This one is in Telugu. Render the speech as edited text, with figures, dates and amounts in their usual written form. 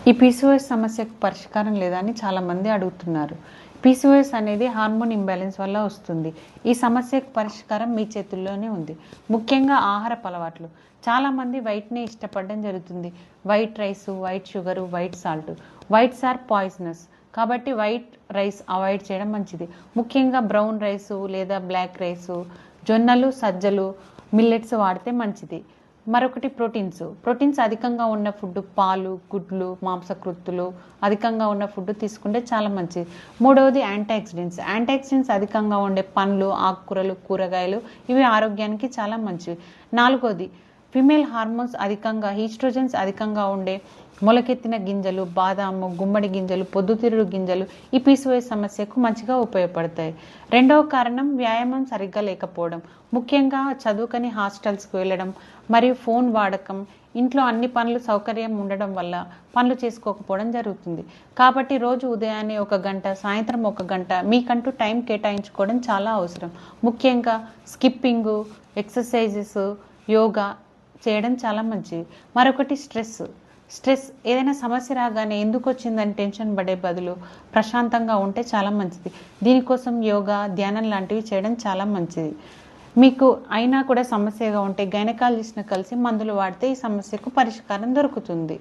ఈ పీసీఓఎస్ సమస్యకు పరిష్కారం లేదా అని చాలామంది అడుగుతున్నారు. పీసీఓఎస్ అనేది హార్మోన్ ఇంబ్యాలెన్స్ వల్ల వస్తుంది. ఈ సమస్యకు పరిష్కారం మీ చేతుల్లోనే ఉంది. ముఖ్యంగా ఆహారపు అలవాట్లు. చాలామంది వైట్నే ఇష్టపడడం జరుగుతుంది. White rice, white sugar, white salt. Whites are poisonous. కాబట్టి వైట్ రైస్ అవాయిడ్ చేయడం మంచిది. ముఖ్యంగా బ్రౌన్ రైసు లేదా బ్లాక్ రైసు, జొన్నలు, సజ్జలు, మిల్లెట్స్ వాడితే మంచిది. మరొకటి ప్రోటీన్స్ అధికంగా ఉన్న ఫుడ్, పాలు, గుడ్లు, మాంసకృత్తులు అధికంగా ఉన్న ఫుడ్ తీసుకుంటే చాలా మంచిది. మూడవది యాంటీఆక్సిడెంట్స్ అధికంగా ఉండే పండ్లు, ఆకుకూరలు, కూరగాయలు ఇవి ఆరోగ్యానికి చాలా మంచివి. నాలుగవది ఫిమేల్ హార్మోన్స్ అధికంగా, ఈస్ట్రోజన్స్ అధికంగా ఉండే మొలకెత్తిన గింజలు, బాదాము, గుమ్మడి గింజలు, పొద్దుతిరుగుడు గింజలు ఈ పీసీఓఎస్ సమస్యకు మంచిగా ఉపయోగపడతాయి. రెండవ కారణం వ్యాయామం సరిగ్గా లేకపోవడం. ముఖ్యంగా చదువుకని హాస్టల్స్కి వెళ్ళడం మరియు ఫోన్ వాడకం, ఇంట్లో అన్ని పనులు సౌకర్యం ఉండడం వల్ల పనులు చేసుకోకపోవడం జరుగుతుంది. కాబట్టి రోజు ఉదయాన్నే 1 గంట, సాయంత్రం 1 గంట మీకంటూ టైం కేటాయించుకోవడం చాలా అవసరం. ముఖ్యంగా స్కిప్పింగు, ఎక్సర్సైజెస్, యోగా చేయడం చాలా మంచిది. మరొకటి స్ట్రెస్ ఏదైనా సమస్య రాగానే ఎందుకు వచ్చిందని టెన్షన్ పడే బదులు ప్రశాంతంగా ఉంటే చాలా మంచిది. దీనికోసం యోగా, ధ్యానం లాంటివి చేయడం చాలా మంచిది. మీకు అయినా కూడా సమస్యగా ఉంటే గైనకాలజిస్ట్ని కలిసి మందులు వాడితే ఈ సమస్యకు పరిష్కారం దొరుకుతుంది.